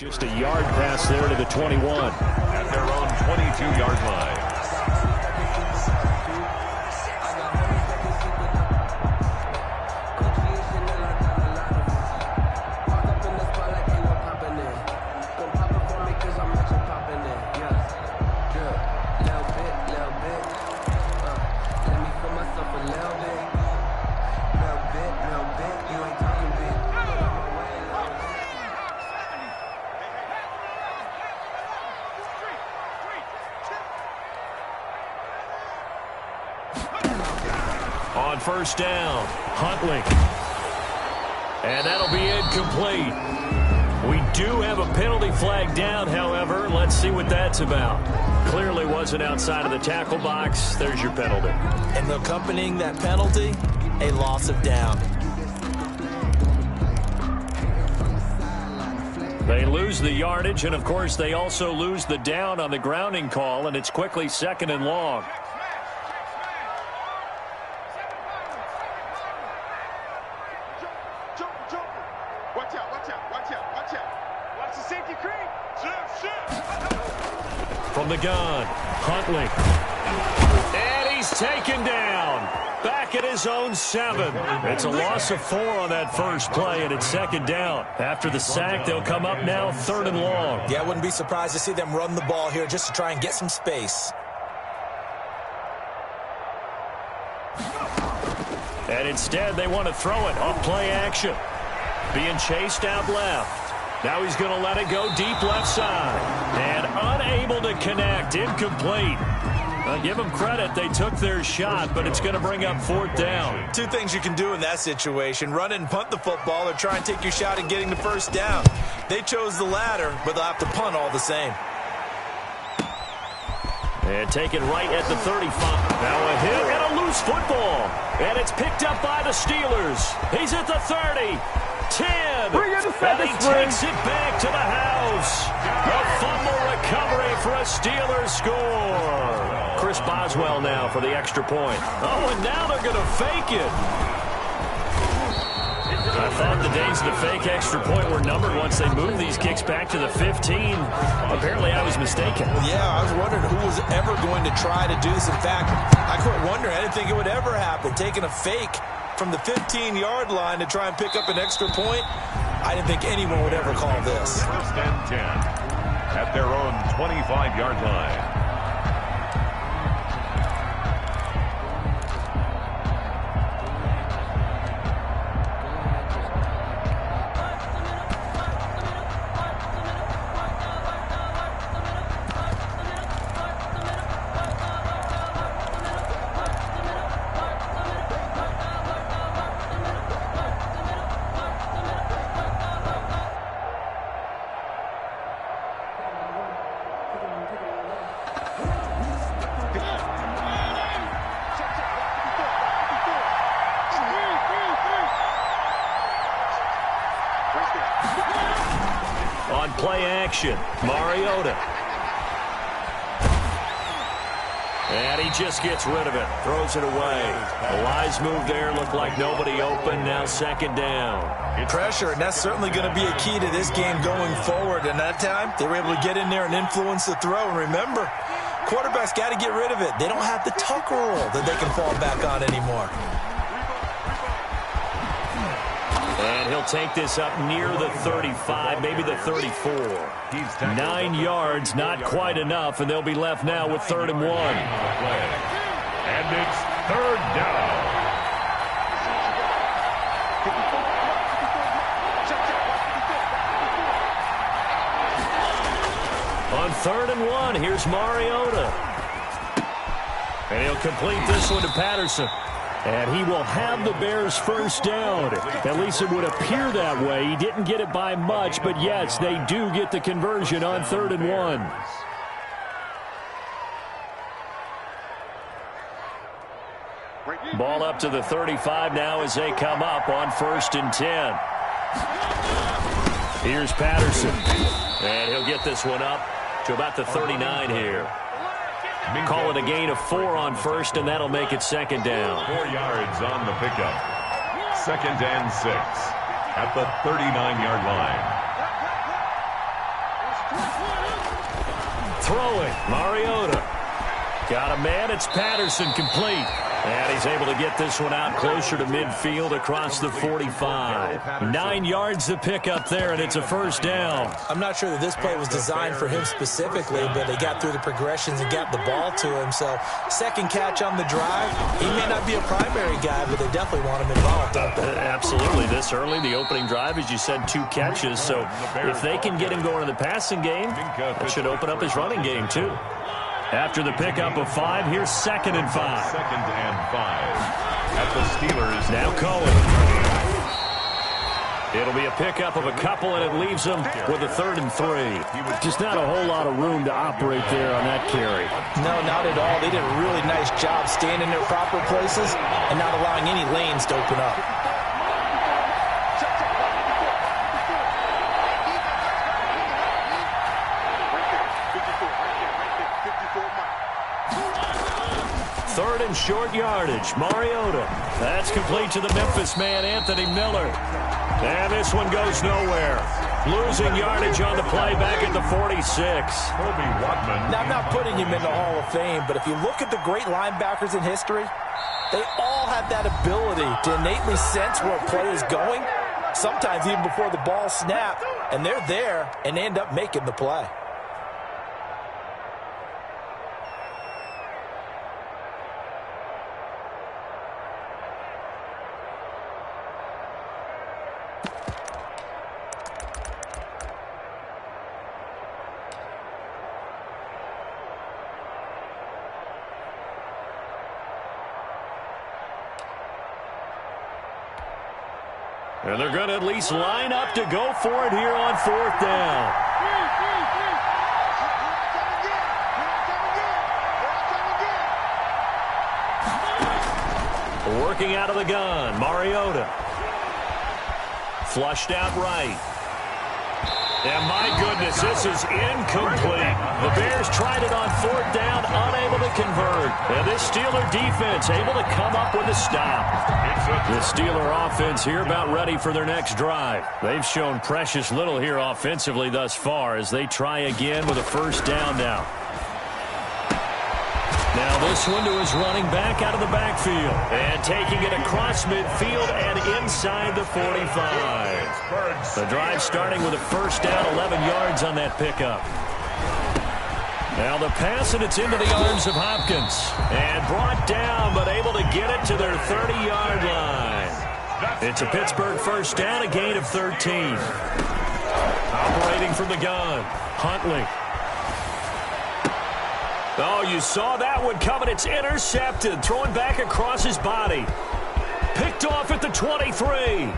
Just a yard pass there to the 21. At their own 22-yard line. On first down, Huntley. And that'll be incomplete. We do have a penalty flag down, however. Let's see what that's about. Clearly wasn't outside of the tackle box. There's your penalty. And accompanying that penalty, a loss of down. They lose the yardage, and of course they also lose the down on the grounding call, and it's quickly 2nd and long. From the gun, Huntley. And he's taken down. Back at his own 7. It's a loss of 4 on that first play, and it's 2nd down. After the sack, they'll come up now 3rd and long. Yeah, I wouldn't be surprised to see them run the ball here just to try and get some space. And instead, they want to throw it off play action. Being chased out left. Now he's going to let it go deep left side. And unable to connect. Incomplete. Give them credit. They took their shot, but it's going to bring up 4th down. Two things you can do in that situation. Run and punt the football or try and take your shot at getting the first down. They chose the latter, but they'll have to punt all the same. And taken right at the 35. Now a hit and a loose football. And it's picked up by the Steelers. He's at the 30. 10. And he takes it back to the house. A fumble recovery for a Steelers score. Chris Boswell now for the extra point. Oh, and now they're going to fake it. I thought the days of the fake extra point were numbered once they moved these kicks back to the 15. Apparently, I was mistaken. Yeah, I was wondering who was ever going to try to do this. In fact, I quit wondering. I didn't think it would ever happen. Taking a fake from the 15-yard line to try and pick up an extra point, I didn't think anyone would ever call this. 1st and 10 at their own 25-yard line. On play action, Mariota. And he just gets rid of it, throws it away. A wise move there, looked like nobody open, now 2nd down. Pressure, and that's certainly going to be a key to this game going forward. And that time, they were able to get in there and influence the throw. And remember, quarterbacks got to get rid of it. They don't have the tuck roll that they can fall back on anymore. And he'll take this up near the 35, maybe the 34. 9 yards, not quite enough, and they'll be left now with 3rd and 1. And it's 3rd down. On 3rd and 1, here's Mariota. And he'll complete this one to Patterson. And he will have the Bears' first down. At least it would appear that way. He didn't get it by much, but yes, they do get the conversion on 3rd and 1. Ball up to the 35 now as they come up on 1st and 10. Here's Patterson. And he'll get this one up to about the 39 here. Call it a gain of 4 on 1st, and that'll make it 2nd down. 4 yards on the pickup. 2nd and 6 at the 39-yard line. throwing. Mariota. Got a man. It's Patterson, complete. And he's able to get this one out closer to midfield across the 45. 9 yards to pick up there, and it's a first down. I'm not sure that this play was designed for him specifically, but they got through the progressions and got the ball to him. So second catch on the drive. He may not be a primary guy, but they definitely want him involved, don't they? Absolutely. This early, the opening drive, as you said, 2 catches. So if they can get him going in the passing game, that should open up his running game, too. After the pickup of 5, here's 2nd and 5. 2nd and 5 at the Steelers. Now Cohen. It'll be a pickup of a couple, and it leaves them with a 3rd and 3. Just not a whole lot of room to operate there on that carry. No, not at all. They did a really nice job staying in their proper places and not allowing any lanes to open up. Third and short yardage. Mariota. That's complete to the Memphis man, Anthony Miller. And this one goes nowhere. Losing yardage on the play back at the 46. Now, I'm not putting him in the Hall of Fame, but if you look at the great linebackers in history, they all have that ability to innately sense where a play is going, sometimes even before the ball snapped, and they're there and end up making the play. And they're going to at least line up to go for it here on 4th down. Working out of the gun, Mariota. Flushed out right. And my goodness, this is incomplete. The Bears tried it on 4th down, unable to convert. And this Steeler defense able to come up with a stop. The Steeler offense here about ready for their next drive. They've shown precious little here offensively thus far as they try again with a 1st down now. Now this one to his running back out of the backfield. And taking it across midfield and inside the 45. The drive starting with a 1st down, 11 yards on that pickup. Now the pass, and it's into the arms of Hopkins. And brought down, but able to get it to their 30-yard line. It's a Pittsburgh 1st down, a gain of 13. Operating from the gun, Huntley. Oh, you saw that one coming. It's intercepted. Throwing back across his body. Picked off at the 23.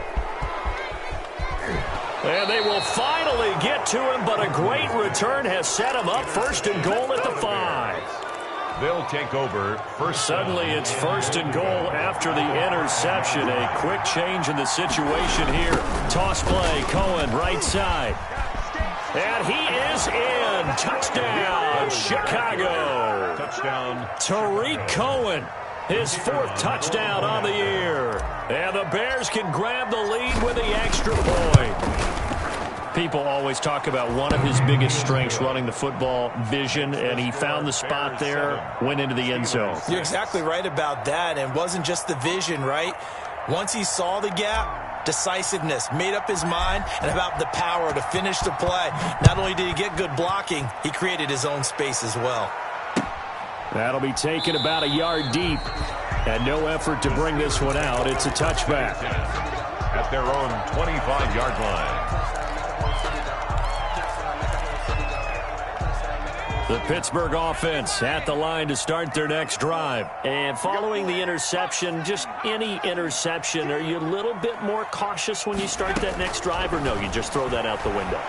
And they will finally get to him, but a great return has set him up 1st and goal at the 5. They'll take over first. Suddenly it's 1st and goal after the interception. A quick change in the situation here. Toss play, Cohen, right side. And he is in. Touchdown, Chicago. Touchdown. Tariq Cohen, his 4th touchdown on the year. And the Bears can grab the lead with the extra point. People always talk about one of his biggest strengths, running the football, vision, and he found the spot there, went into the end zone. You're exactly right about that, and it wasn't just the vision, right? Once he saw the gap, decisiveness, made up his mind, and about the power to finish the play. Not only did he get good blocking, he created his own space as well. That'll be taken about a yard deep, and no effort to bring this one out. It's a touchback. At their own 25-yard line. The Pittsburgh offense at the line to start their next drive. And following the interception, just any interception, are you a little bit more cautious when you start that next drive, or no, you just throw that out the window?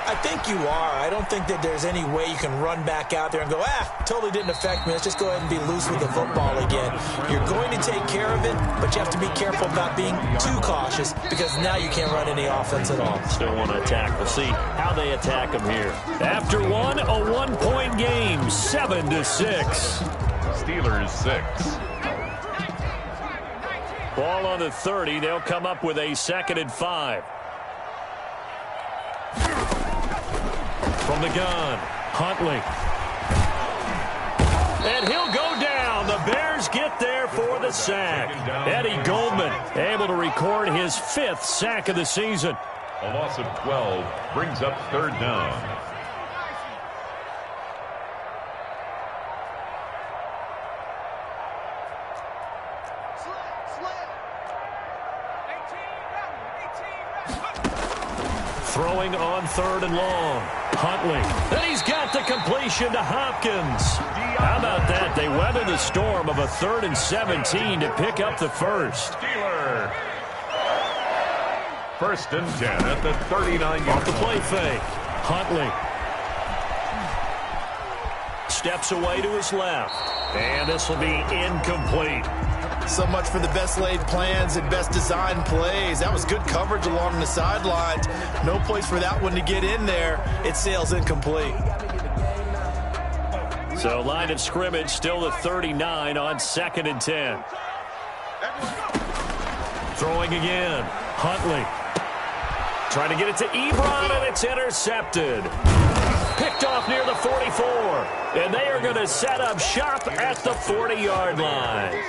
I think you are. I don't think that there's any way you can run back out there and go, totally didn't affect me. Let's just go ahead and be loose with the football again. You're going to take care of it, but you have to be careful about being too cautious because now you can't run any offense at all. Still want to attack. We'll see how they attack them here. After one, a one-point game, 7-6. Steelers 6. Ball on the 30. They'll come up with a 2nd and 5. From the gun, Huntley. And he'll go down. The Bears get there for the sack. Eddie Goldman able to record his 5th sack of the season. A loss of 12 brings up 3rd down. Throwing on 3rd and long. Huntley. And he's got the completion to Hopkins. How about that? They weather the storm of a 3rd and 17 to pick up the first. Steeler. 1st and 10 at the 39-yard line. Off the play fake. Huntley. Steps away to his left. And this will be incomplete. So much for the best laid plans and best designed plays. That was good coverage along the sidelines. No place for that one to get in there. It sails incomplete. So line of scrimmage still the 39 on 2nd and 10. Throwing again. Huntley. Trying to get it to Ebron, and it's intercepted. Picked off near the 44. And they are going to set up shop at the 40-yard line.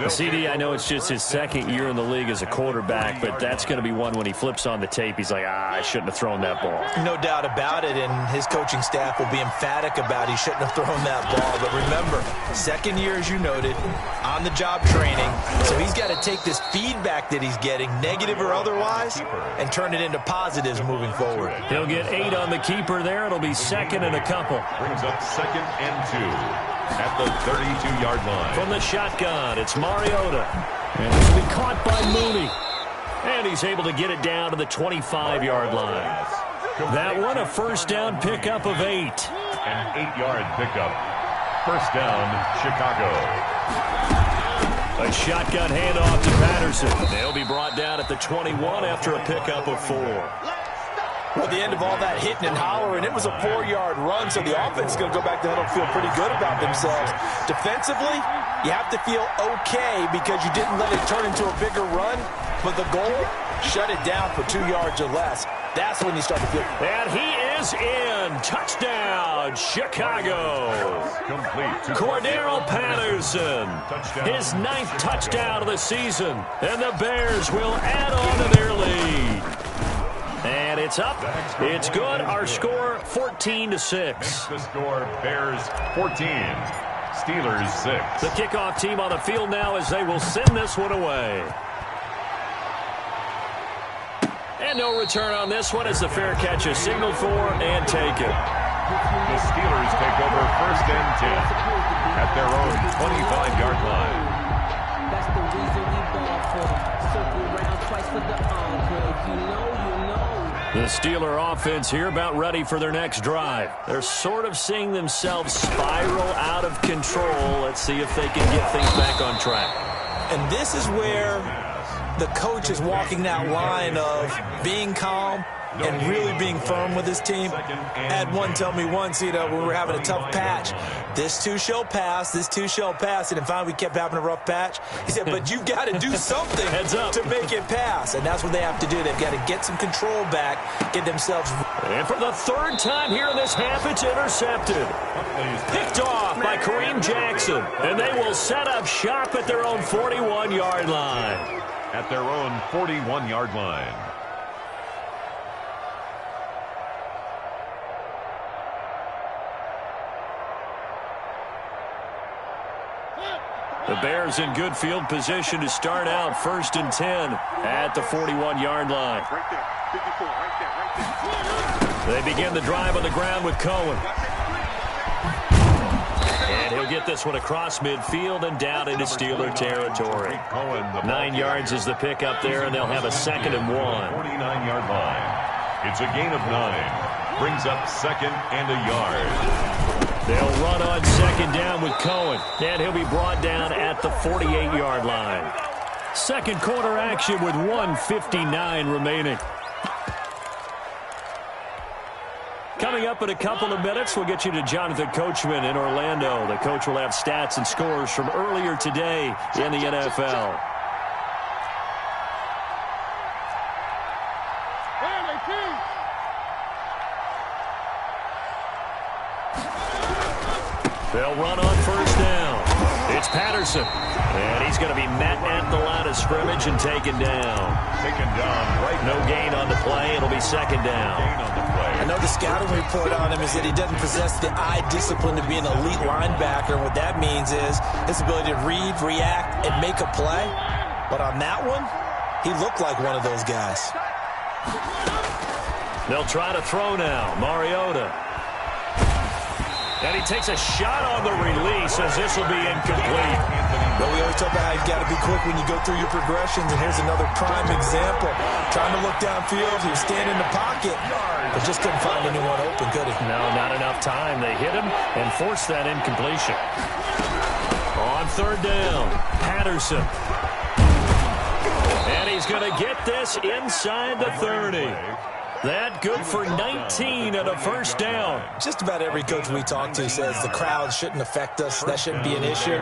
CD, I know it's just his 2nd year in the league as a quarterback, but that's going to be one when he flips on the tape. He's like, I shouldn't have thrown that ball. No doubt about it, and his coaching staff will be emphatic about he shouldn't have thrown that ball. But remember, 2nd year, as you noted, on-the-job training, so he's got to take this feedback that he's getting, negative or otherwise, and turn it into positives moving forward. He'll get 8 on the keeper there. It'll be 2nd and a couple. Brings up 2nd and 2. At the 32-yard line. From the shotgun, it's Mariota. And this will be caught by Mooney. And he's able to get it down to the 25-yard line. That one, a 1st down pickup of 8. An 8-yard pickup. 1st down, Chicago. A shotgun handoff to Patterson. They'll be brought down at the 21 after a pickup of 4. Well, at the end of all that hitting and hollering, it was a 4-yard run, so the offense is going to go back to huddle and feel pretty good about themselves. Defensively, you have to feel okay because you didn't let it turn into a bigger run, but the goal, shut it down for 2 yards or less. That's when you start to feel. And he is in. Touchdown, Chicago. Complete. Cordero Patterson. His 9th touchdown of the season. And the Bears will add on to their lead. And it's up. It's good. Our score, 14-6. The score, Bears 14, Steelers 6. The kickoff team on the field now as they will send this one away. And no return on this one as the fair catch is signaled for and taken. The Steelers take over 1st and 10 at their own 25-yard line. That's the reason we ball for. Circle around twice for the encore. If you know, you know. The Steeler offense here about ready for their next drive. They're sort of seeing themselves spiral out of control. Let's see if they can get things back on track. And this is where the coach is walking that line of being calm and really being firm with his team. I had one tell me once, when we were having a tough patch, this too shall pass, this too shall pass. And finally we kept having a rough patch. He said, but you've got to do something to make it pass. And that's what they have to do. They've got to get some control back, get themselves. And for the 3rd time here in this half, it's intercepted. Picked off by Kareem Jackson. And they will set up shop at their own 41-yard line. At their own 41-yard line. The Bears in good field position to start out 1st and 10 at the 41-yard line. They begin the drive on the ground with Cohen. And he'll get this one across midfield and down into Steeler territory. 9 yards is the pickup there, and they'll have a 2nd and 1. 49-yard line. It's a gain of 9. Brings up 2nd and a yard. They'll run on 2nd down with Cohen, and he'll be brought down at the 48-yard line. 2nd quarter action with 1:59 remaining. Coming up in a couple of minutes, we'll get you to Jonathan Coachman in Orlando. The coach will have stats and scores from earlier today in the NFL. They'll run on first down. It's Patterson. And he's going to be met at the line of scrimmage and taken down. Taken down right. No gain on the play. It'll be second down. Gain on the play. I know the scouting report on him is that he doesn't possess the eye discipline to be an elite linebacker. And what that means is his ability to read, react, and make a play. But on that one, he looked like one of those guys. They'll try to throw now. Mariota. And he takes a shot on the release as this will be incomplete. Well, we always talk about how you've got to be quick when you go through your progressions, and here's another prime example. Trying to look downfield, he was standing in the pocket, but just couldn't find anyone open, could he? No, not enough time. They hit him and forced that incompletion. On third down, Patterson. And he's going to get this inside the 30. That good for 19 and a first down. Just about every coach we talk to says the crowd shouldn't affect us. That shouldn't be an issue.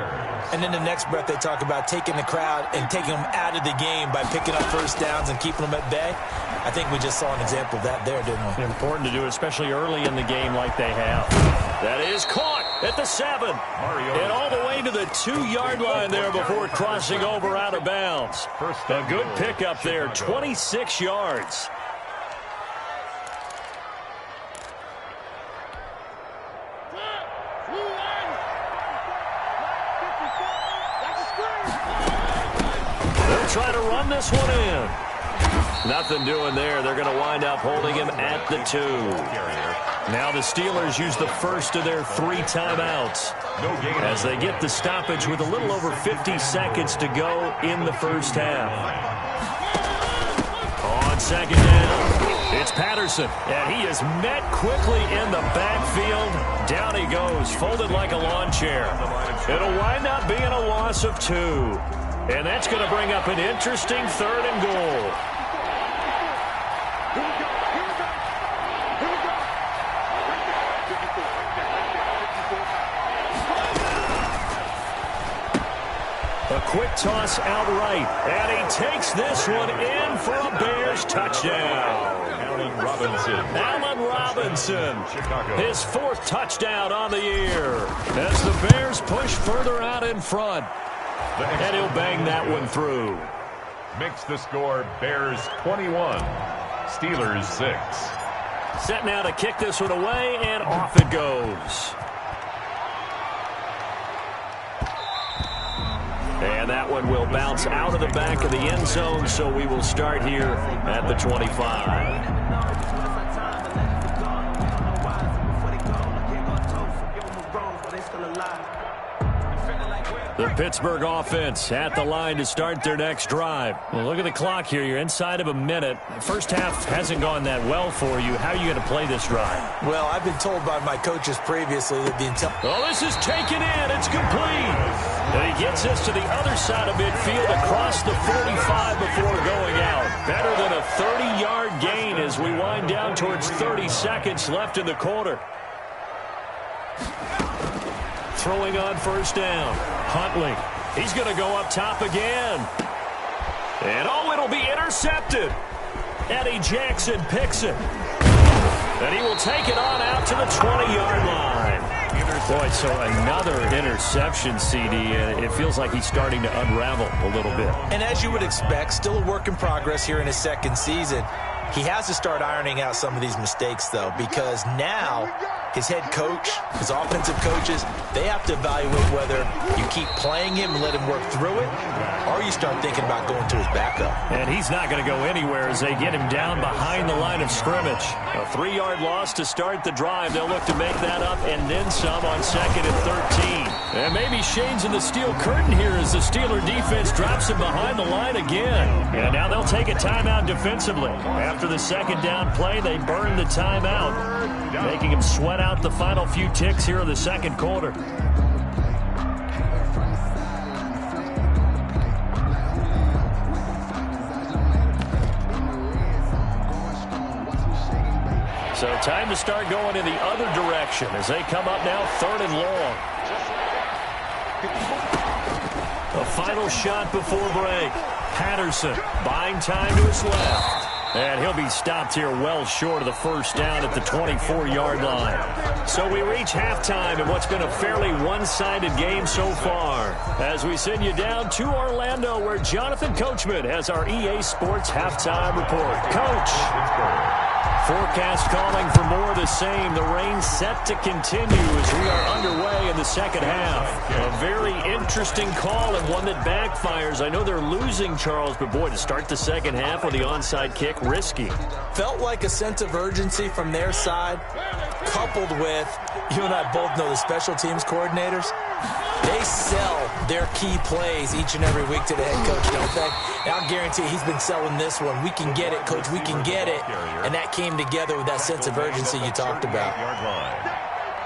And in the next breath, they talk about taking the crowd and taking them out of the game by picking up first downs and keeping them at bay. I think we just saw an example of that there, didn't we? Important to do, especially early in the game like they have. That is caught at the 7. And all the way to the 2-yard line there before crossing over out of bounds. A good pickup there, 26 yards. Try to run this one in. Nothing doing there. They're going to wind up holding him at the 2. Now the Steelers use the first of their 3 timeouts as they get the stoppage with a little over 50 seconds to go in the first half. On second down, it's Patterson, and he is met quickly in the backfield. Down he goes, folded like a lawn chair. It'll wind up being a loss of 2. And that's going to bring up an interesting 3rd and goal. A quick toss out right. And he takes this one in for a Bears touchdown. Allen Robinson. Chicago. His 4th touchdown on the year. As the Bears push further out in front. And he'll bang that one through. Makes the score Bears 21, Steelers 6. Set now to kick this one away, and off it goes. And that one will bounce out of the back of the end zone, so we will start here at the 25. The Pittsburgh offense at the line to start their next drive. Well, look at the clock here. You're inside of a minute. First half hasn't gone that well for you. How are you going to play this drive? Well, I've been told by my coaches previously that the Oh, this is taken in. It's complete. And he gets us to the other side of midfield across the 45 before going out. Better than a 30-yard gain as we wind down towards 30 seconds left in the quarter. Throwing on first down. Huntley. He's going to go up top again. And, oh, it'll be intercepted. Eddie Jackson picks it. And he will take it on out to the 20-yard line. Boy, so another interception, CD. And it feels like he's starting to unravel a little bit. And as you would expect, still a work in progress here in his 2nd season. He has to start ironing out some of these mistakes, though, because now his head coach, his offensive coaches, they have to evaluate whether you keep playing him and let him work through it, or you start thinking about going to his backup. And he's not going to go anywhere as they get him down behind the line of scrimmage. A 3-yard loss to start the drive. They'll look to make that up and then some on 2nd and 13. And maybe shades in the steel curtain here as the Steeler defense drops him behind the line again. And now they'll take a timeout defensively. After the 2nd down play, they burn the timeout, making him sweat out the final few ticks here in the 2nd quarter. So time to start going in the other direction as they come up now 3rd and long. A final shot before break. Patterson buying time to his left. And he'll be stopped here well short of the first down at the 24-yard line. So we reach halftime in what's been a fairly one-sided game so far. As we send you down to Orlando, where Jonathan Coachman has our EA Sports halftime report. Coach. Forecast calling for more of the same. The rain set to continue as we are underway in the second half. A very interesting call and one that backfires. I know they're losing, Charles, but boy, to start the second half with the onside kick, risky. Felt like a sense of urgency from their side, coupled with, you and I both know the special teams coordinators. They sell their key plays each and every week to the head coach, don't they? And I'll guarantee he's been selling this one. We can get it, coach. We can get it. And that came together with that sense of urgency you talked about.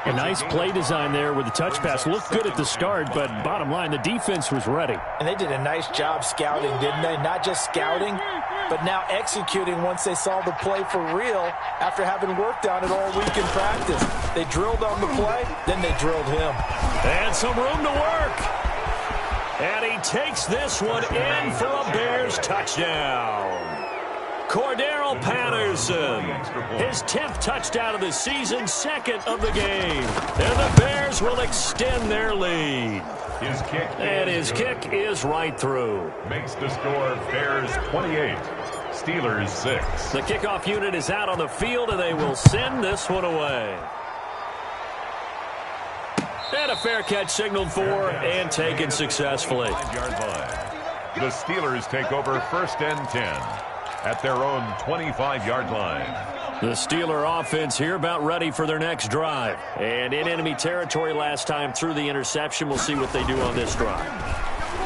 A nice play design there with the touch pass. Looked good at the start, but bottom line, the defense was ready. And they did a nice job scouting, didn't they? Not just scouting, but now executing once they saw the play for real after having worked on it all week in practice. They drilled on the play, then they drilled him. And some room to work. And he takes this one in for a Bears touchdown. Cordero Patterson, his 10th touchdown of the season, second of the game. And the Bears will extend their lead. His kick is right through. Makes the score Bears 28, Steelers 6. The kickoff unit is out on the field, and they will send this one away. And a fair catch signaled for and taken successfully. 5-yard line. The Steelers take over first and 10 at their own 25-yard line. The Steeler offense here about ready for their next drive. And in enemy territory last time through the interception. We'll see what they do on this drive.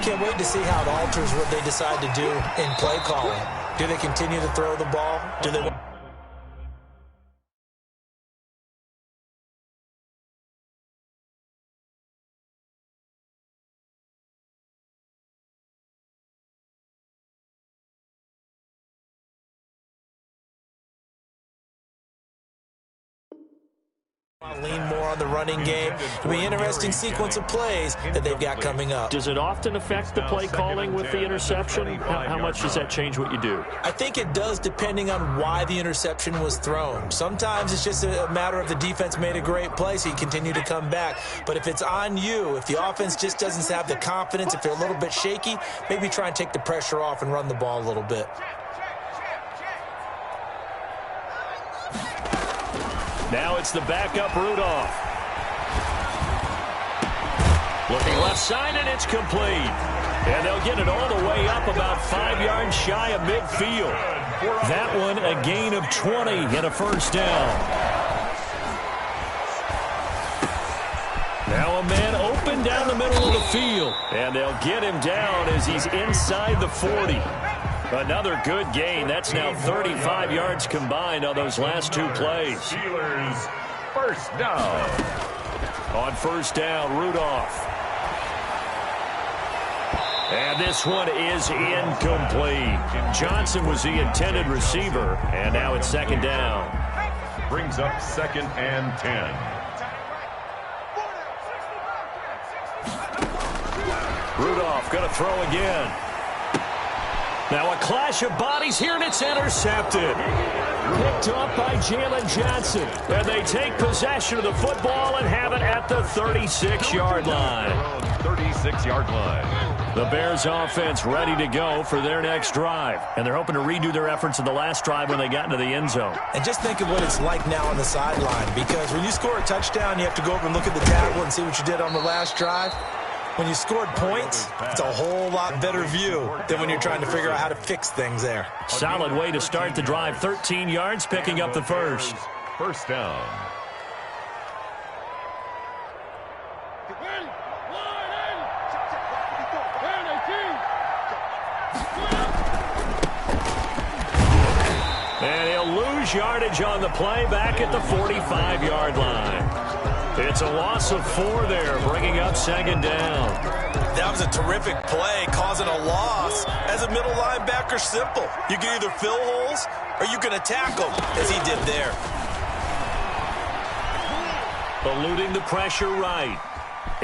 Can't wait to see how it alters what they decide to do in play calling. Do they continue to throw the ball? Do they... lean more on the running game. It'll be an interesting sequence of plays that they've got coming up. Does it often affect the play calling with the interception? How much does that change what you do? I think it does, depending on why the interception was thrown. Sometimes it's just a matter of the defense made a great play, so you continue to come back. But if it's on you, if the offense just doesn't have the confidence, if they're a little bit shaky, maybe try and take the pressure off and run the ball a little bit. Now it's the backup Rudolph. Looking left side, and it's complete. And they'll get it all the way up about 5 yards shy of midfield. That one a gain of 20 and a first down. Now a man open down the middle of the field. And they'll get him down as he's inside the 40. Another good gain. That's now 35 yards combined on those last two plays. Steelers first down. On first down, Rudolph. And this one is incomplete. Johnson was the intended receiver, and now it's second down. Brings up second and 10. Rudolph going to throw again. Now a clash of bodies here, and it's intercepted. Picked up by Jalen Johnson. And they take possession of the football and have it at the 36-yard line. 36-yard line. The Bears offense ready to go for their next drive. And they're hoping to redo their efforts in the last drive when they got into the end zone. And just think of what it's like now on the sideline, because when you score a touchdown, you have to go over and look at the table and see what you did on the last drive. When you scored points, it's a whole lot better view than when you're trying to figure out how to fix things there. Solid way to start the drive. 13 yards, picking up the first. First down. And he'll lose yardage on the play back at the 45-yard line. It's a loss of 4 there, bringing up second down. That was a terrific play, causing a loss. As a middle linebacker, simple. You can either fill holes or you can attack them, as he did there. Eluding the pressure right.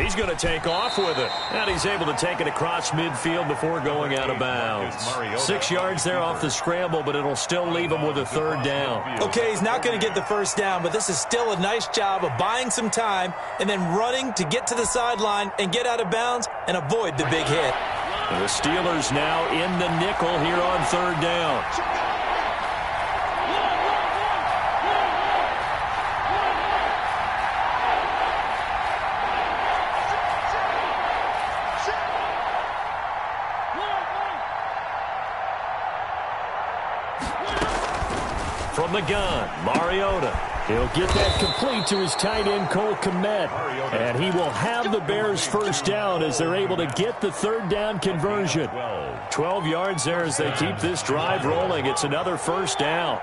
He's going to take off with it. And he's able to take it across midfield before going out of bounds. 6 yards there off the scramble, but it'll still leave him with a third down. Okay, he's not going to get the first down, but this is still a nice job of buying some time and then running to get to the sideline and get out of bounds and avoid the big hit. The Steelers now in the nickel here on third down. From the gun, Mariota. He'll get that complete to his tight end, Cole Kmet. And he will have the Bears first down as they're able to get the third down conversion. 12 yards there as they keep this drive rolling. It's another first down.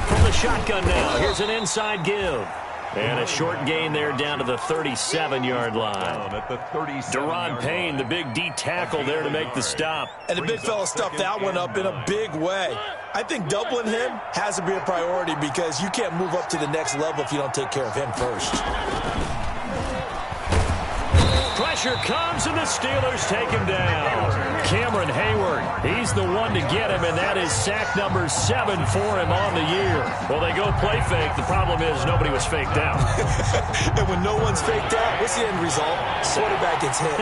From the shotgun now, here's an inside give. And a short gain there down to the 37-yard line. Deron Payne, the big D tackle there to make the stop. And the big fella stuffed that one up in a big way. I think doubling him has to be a priority because you can't move up to the next level if you don't take care of him first. Pressure comes, and the Steelers take him down. Cameron Hayward, he's the one to get him, and that is sack number 7 for him on the year. Well, they go play fake. The problem is nobody was faked out. And when no one's faked out, what's the end result? Quarterback gets hit.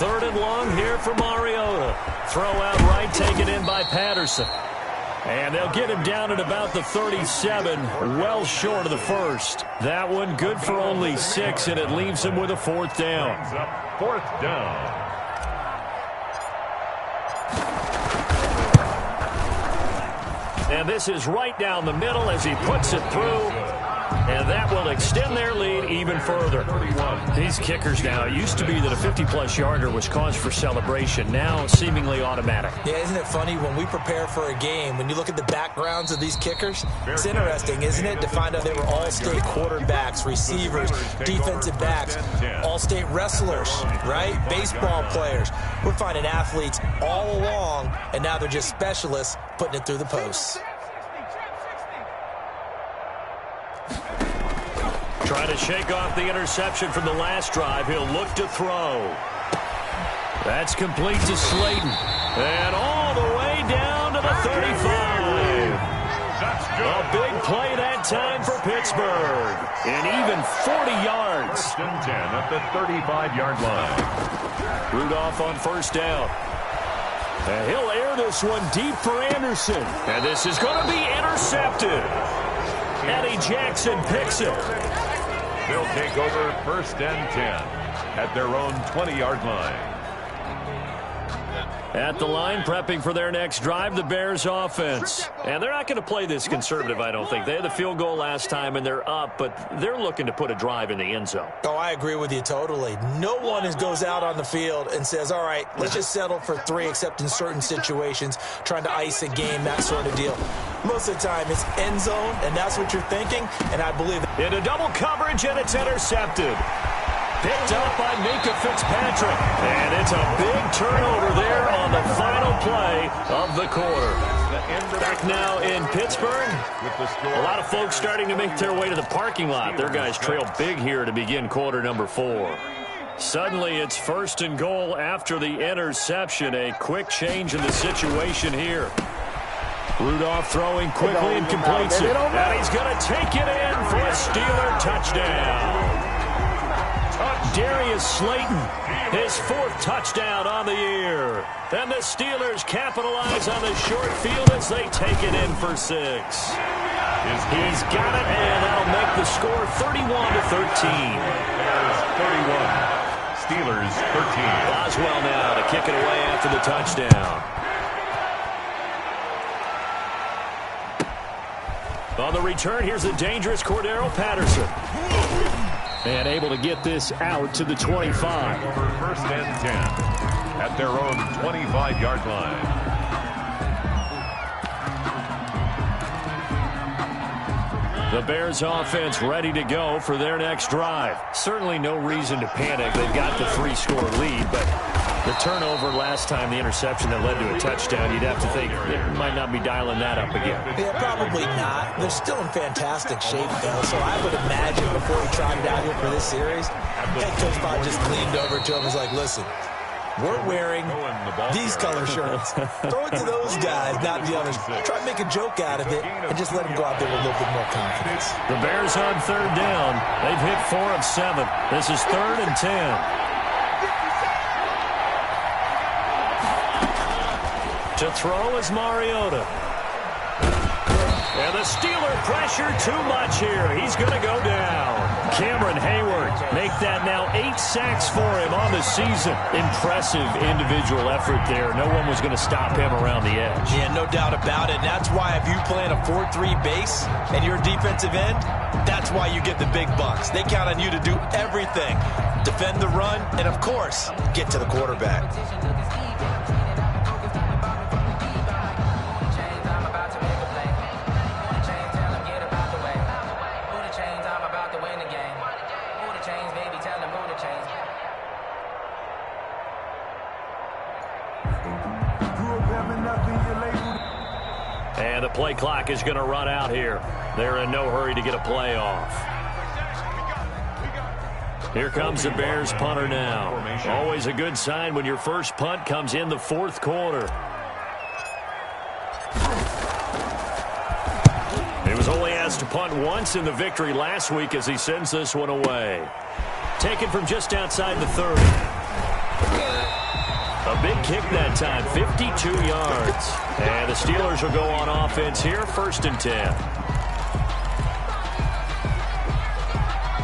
Third and long here for Mariota. Throw out right, taken in by Patterson. And they'll get him down at about the 37, well short of the first. That one good for only 6, and it leaves him with a fourth down. Fourth down. And this is right down the middle as he puts it through. And that will extend their lead even further. These kickers now, it used to be that a 50-plus yarder was cause for celebration. Now seemingly automatic. Yeah, isn't it funny when we prepare for a game, when you look at the backgrounds of these kickers, it's interesting, isn't it, to find out they were all-state quarterbacks, receivers, defensive backs, all-state wrestlers, right? Baseball players. We're finding athletes all along, and now they're just specialists putting it through the posts. Trying to shake off the interception from the last drive. He'll look to throw. That's complete to Slayton. And all the way down to the 35. A big play that time for Pittsburgh. And even 40 yards. First and 10 at the 35-yard line. Rudolph on first down. And he'll air this one deep for Anderson. And this is going to be intercepted. Eddie Jackson picks it. They'll take over first and 10 at their own 20-yard line. At the line, prepping for their next drive, the Bears offense. And they're not going to play this conservative, I don't think. They had the field goal last time, and they're up, but they're looking to put a drive in the end zone. Oh, I agree with you totally. No one goes out on the field and says, all right, let's just settle for 3, except in certain situations, trying to ice a game, that sort of deal. Most of the time, it's end zone, and that's what you're thinking, and I believe it. Into double coverage, and it's intercepted. Picked up by Minka Fitzpatrick. And it's a big turnover there on the final play of the quarter. Back now in Pittsburgh. A lot of folks starting to make their way to the parking lot. Their guys trail big here to begin quarter number 4. Suddenly it's first and goal after the interception. A quick change in the situation here. Rudolph throwing quickly and completes it. And he's going to take it in for a Steeler touchdown. Darius Slayton, his 4th touchdown on the year. And the Steelers capitalize on the short field as they take it in for 6. He's got it, and that'll make the score 31-13. 31. Steelers 13. Boswell now to kick it away after the touchdown. On the return, here's the dangerous Cordero Patterson. And able to get this out to the 25. Over first and 10 at their own 25-yard line. The Bears offense ready to go for their next drive. Certainly no reason to panic. They've got the 3-score lead, but the turnover last time, the interception that led to a touchdown, you'd have to think it might not be dialing that up again. Yeah, probably not. They're still in fantastic shape, though, so I would imagine before he trotted out here for this series, head coach probably just leaned over to him and was like, listen, we're wearing these color shirts. Throw it to those guys, not the others. Try to make a joke out of it and just let them go out there with a little bit more confidence. The Bears on third down. They've hit 4 of 7. This is 3rd and 10. To throw is Mariota. And the Steeler pressure too much here. He's going to go down. Cameron Hayward make that now 8 sacks for him on the season. Impressive individual effort there. No one was going to stop him around the edge. Yeah, no doubt about it. And that's why if you play in a 4-3 base and you're a defensive end, that's why you get the big bucks. They count on you to do everything. Defend the run and, of course, get to the quarterback. And the play clock is going to run out here. They're in no hurry to get a play off. Here comes the Bears punter now. Always a good sign when your first punt comes in the 4th quarter. He was only asked to punt once in the victory last week as he sends this one away. Taken from just outside the 30. A big kick that time, 52 yards. And the Steelers will go on offense here, 1st and 10.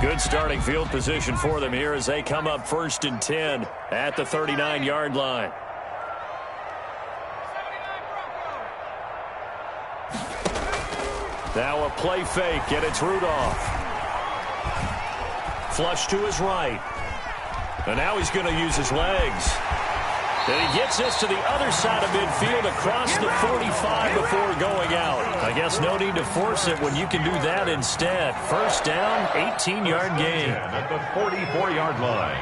Good starting field position for them here as they come up 1st and 10 at the 39-yard line. Now a play fake, and it's Rudolph. Flush to his right. And now he's going to use his legs. And he gets this to the other side of midfield across the 45 before going out. I guess no need to force it when you can do that instead. 1st down, 18-yard gain. At the 44-yard line.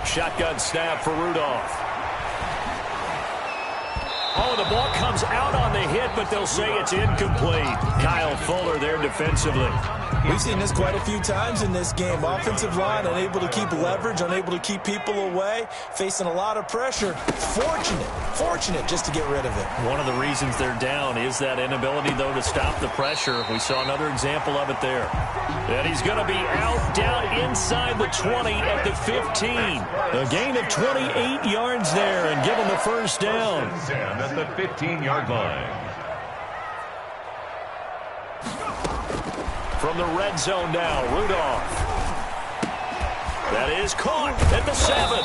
Shotgun snap for Rudolph. Oh, the ball comes out on the hit, but they'll say it's incomplete. Kyle Fuller there defensively. We've seen this quite a few times in this game. Offensive line unable to keep leverage, unable to keep people away, facing a lot of pressure. Fortunate just to get rid of it. One of the reasons they're down is that inability, though, to stop the pressure. We saw another example of it there. And he's going to be out, down inside the 20 at the 15. A gain of 28 yards there and give him the 1st down. At the 15-yard line. From the red zone now, Rudolph. That is caught at the 7.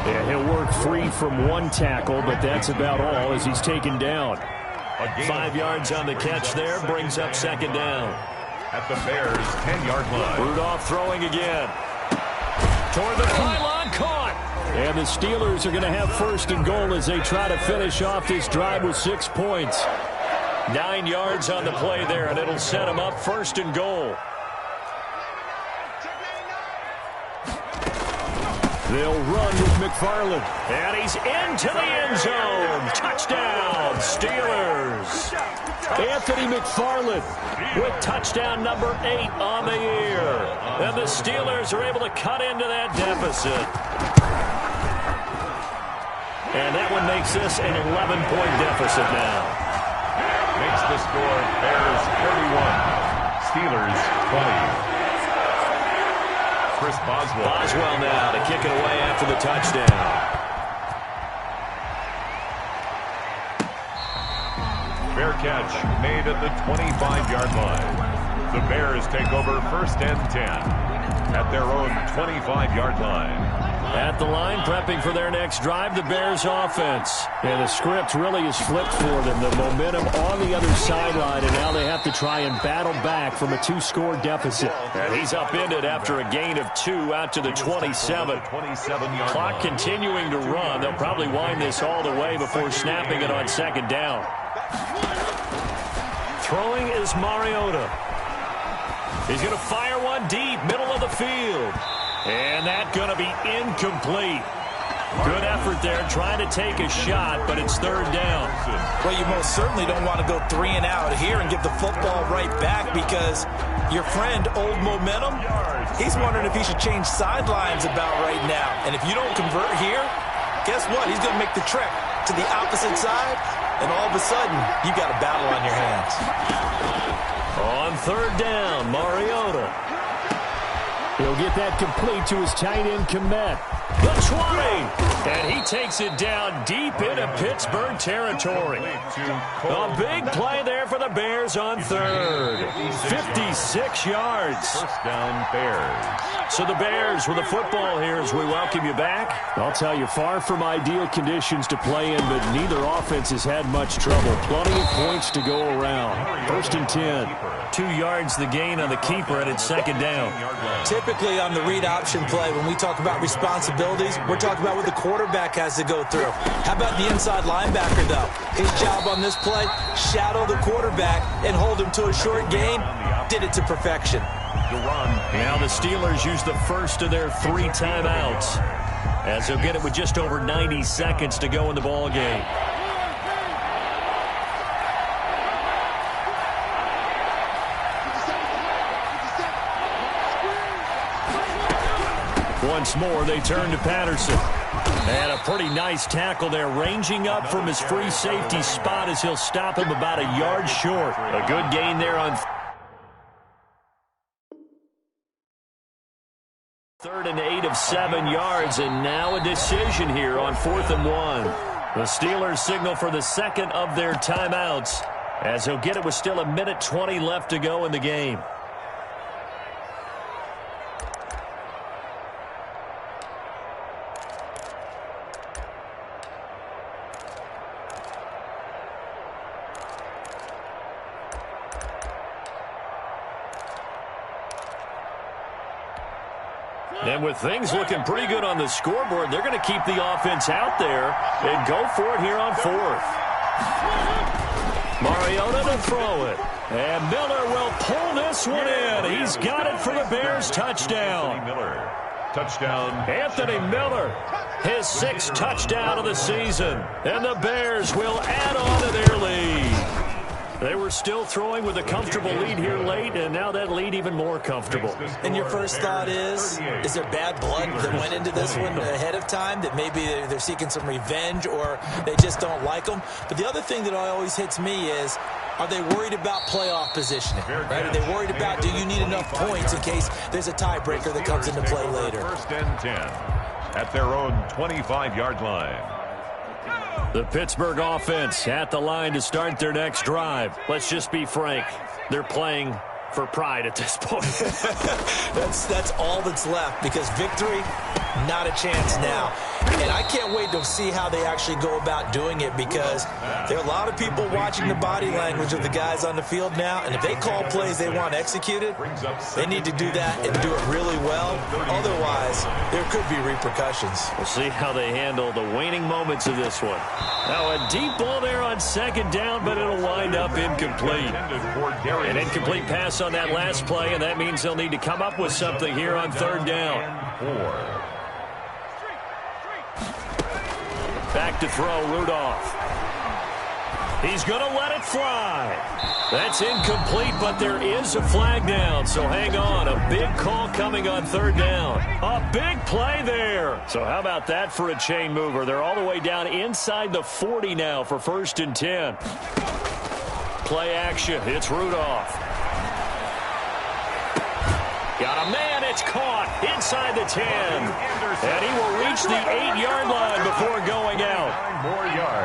Yeah, he'll work free from one tackle, but that's about all as he's taken down. 5 yards on the catch there, brings up 2nd down. At the Bears' 10-yard line. Rudolph throwing again. Toward the pylon, caught. And the Steelers are going to have 1st and goal as they try to finish off this drive with 6 points. 9 yards on the play there, and it'll set them up 1st and goal. They'll run with McFarland. And he's into the end zone. Touchdown, Steelers. Anthony McFarland with touchdown number 8 on the year. And the Steelers are able to cut into that deficit. And that one makes this an 11-point deficit now. Makes the score Bears 31, Steelers 20. Chris Boswell. Boswell now to kick it away after the touchdown. Fair catch made at the 25-yard line. The Bears take over 1st and 10 at their own 25-yard line. At the line, prepping for their next drive, the Bears offense. And the script really is flipped for them. The momentum on the other sideline, and now they have to try and battle back from a 2-score deficit. And he's upended after a gain of 2 out to the 27. Clock continuing to run. They'll probably wind this all the way before snapping it on second down. Throwing is Mariota. He's going to fire one deep, middle of the field. And that's going to be incomplete. Good effort there, trying to take a shot, but it's third down. Well, you most certainly don't want to go 3 and out here and give the football right back, because your friend, Old Momentum, he's wondering if he should change sidelines about right now. And if you don't convert here, guess what? He's going to make the trek to the opposite side, and all of a sudden, you got a battle on your hands. On third down, Mariota. He'll get that complete to his tight end, Kmet. The 20. And he takes it down deep into Pittsburgh territory. A big play there for the Bears on third. 56 yards. First down, Bears. So the Bears with the football here as we welcome you back. I'll tell you, far from ideal conditions to play in, but neither offense has had much trouble. Plenty of points to go around. First and 10. 2 yards the gain on the keeper, and it's second down. Typically on the read option play, when we talk about responsibilities, we're talking about what the quarterback has to go through. How about the inside linebacker, though? His job on this play, shadow the quarterback and hold him to a short gain. Did it to perfection. Now the Steelers use the first of their 3 timeouts, as they'll get it with just over 90 seconds to go in the ball game. Once more, they turn to Patterson. And a pretty nice tackle there, ranging up from his free safety spot as he'll stop him about a yard short. A good gain there on third and 8 of 7 yards, and now a decision here on 4th and 1. The Steelers signal for the second of their timeouts, as he'll get it with still 1:20 left to go in the game. And with things looking pretty good on the scoreboard, they're going to keep the offense out there and go for it here on 4th. Mariota to throw it. And Miller will pull this one in. He's got it for the Bears. Touchdown. Touchdown. Anthony Miller, his 6th touchdown of the season. And the Bears will add on to their lead. They were still throwing with a comfortable lead here late, and now that lead even more comfortable. And your first thought is there bad blood that went into this one ahead of time, that maybe they're seeking some revenge or they just don't like them? But the other thing that always hits me is, are they worried about playoff positioning? Right? Are they worried about, do you need enough points in case there's a tiebreaker that comes into play later? First and 10 at their own 25-yard line. The Pittsburgh offense at the line to start their next drive. Let's just be frank. They're playing for pride at this point. That's all that's left, because victory, not a chance now. And I can't wait to see how they actually go about doing it, because there are a lot of people watching the body language of the guys on the field now, and if they call plays they want executed, they need to do that and do it really well. Otherwise, there could be repercussions. We'll see how they handle the waning moments of this one. Now a deep ball there on second down, but it'll wind up incomplete. An incomplete pass on that last play, and that means they'll need to come up with something here on third down. Back to throw, Rudolph. He's going to let it fly. That's incomplete, but there is a flag down, so hang on. A big call coming on third down. A big play there. So how about that for a chain mover? They're all the way down inside the 40 now for first and 10. Play action. It's Rudolph. Got a man. It's caught inside the 10. And he will reach the 8-yard line before going out.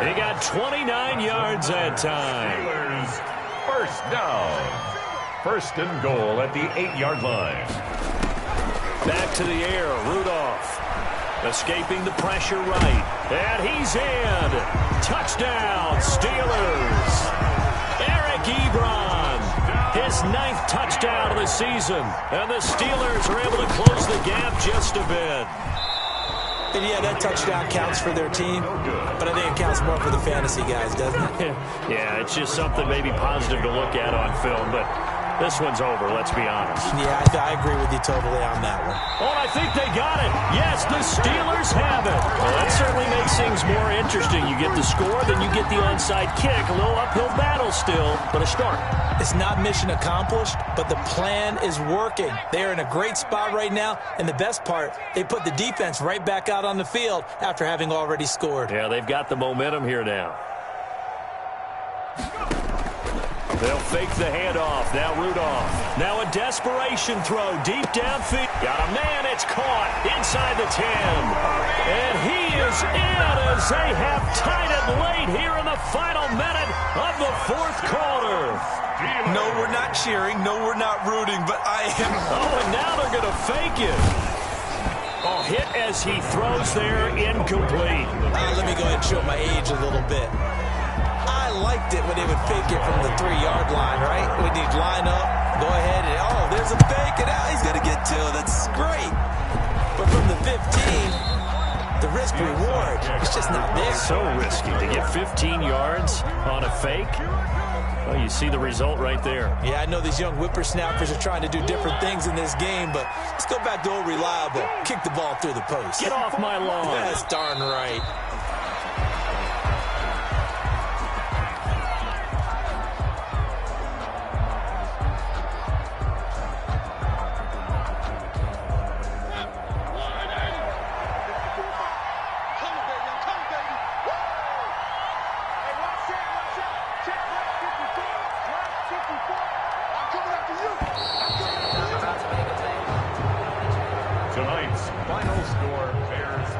He got 29 yards that time. First down. First and goal at the 8-yard line. Back to the air, Rudolph. Escaping the pressure right. And he's in. Touchdown, Steelers. Eric Ebron, his 9th touchdown of the season. And the Steelers are able to close the gap just a bit. And yeah, that touchdown counts for their team, but I think it counts more for the fantasy guys, doesn't it? Yeah, it's just something maybe positive to look at on film, but this one's over, let's be honest. Yeah, I agree with you totally on that one. Oh, I think they got it. Yes, the Steelers have it. Well, that certainly makes things more interesting. You get the score, then you get the onside kick. A little uphill battle still, but a start. It's not mission accomplished, but the plan is working. They are in a great spot right now, and the best part, they put the defense right back out on the field after having already scored. Yeah, they've got the momentum here now. They'll fake the handoff. Now Rudolph. Now a desperation throw deep downfield. Got a man. It's caught inside the 10. And he is in as they have tied it late here in the final minute of the 4th quarter. No, we're not cheering. No, we're not rooting, but I am. Oh, and now they're going to fake it. Oh, hit as he throws there, incomplete. Let me go ahead and show my age a little bit. I liked it when they would fake it from the 3-yard line, right? When you'd line up, go ahead, and oh, there's a fake, and now he's going to get 2. That's great. But from the 15, the risk-reward, it's just not there. So risky to get 15 yards on a fake. Well, you see the result right there. Yeah, I know these young whippersnappers are trying to do different things in this game, but let's go back to old reliable. Kick the ball through the post. Get off my lawn. That's darn right. Tonight's final score, Bears